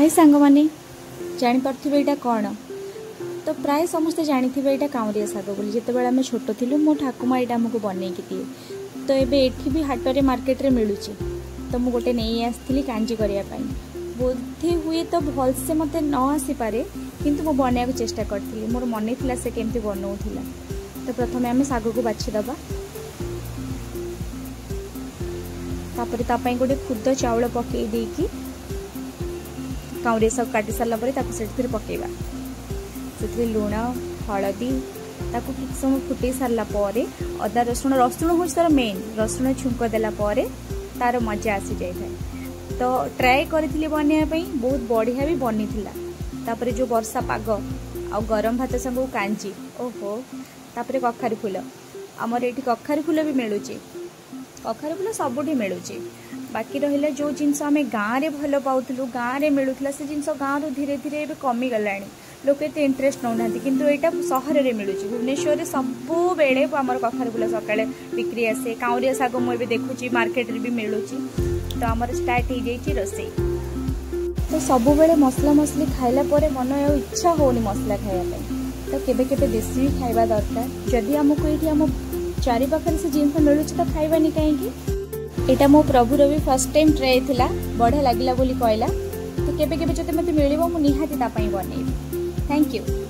हाय सांग मैंने जापारे यहाँ कौन तो प्राय समस्ते जानी यहाँ काउरिया शाग बोली जिते बड़े आम छोट थी मो ठाकुमा यहाँ आमको बनईकी दिए तो ये भी हाट मार्केट मिलूँ तो मुझे गोटे नहीं आसती कांजी करने बोधे हुए तो भलसे मत न आसीपे किंतु मु बनया चेष्टा करी मोर मन था से केमती बनाऊला तो प्रथम आम शाग को बाछीदबा गोटे खुद चाउल पकई देकी काउरिया शाग काटी सारा पर पकेबा से लुण हलदी ताकू किछ समय फुटे सारा अदा रसुण हूँ तार मेन रसुण छुंक देला तार मजा आसी जाए तो ट्राए करी बनवाई बहुत बढ़िया भी बनी तापर जो वर्षा पाग आ गरम भात संग कांजी ओहो तापर कखारू फूल आमर ये कखारू फूल भी मिलूँ कखारू फूल सबुठी मिलूँ बाकी रहा जो जिनस आम गाँव में भल पाऊँ गाँव में मिलूला से जिनस गाँव धीरे धीरे कमीगला लोक एत इंटरेस्ट नौना किंतु यहाँ सहर में मिलूँ भुवनेश्वर सब बेले आम कखारू फूल सका बिक्री आसे काउरिया शाग मुझे देखुची मार्केट भी मिलूँ तो आमर स्टार्ट हो जाए रोसे तो सब बेले मसला मसली खाइला मन इच्छा होनी मसला खायापे तो केबे केबे देसी भी खाइबा दरकार जदि आमको ये आम चारि पाखरे से जिनस मिलूँ तो खाइबानी कहीं यहाँ मो प्रभुर भी फर्स्ट टाइम ट्राए थिला बढ़िया लगिला बोली कहला तो केबे केबे जते मते मिलिबो मु निहाती ता पई बनेबी थैंक यू।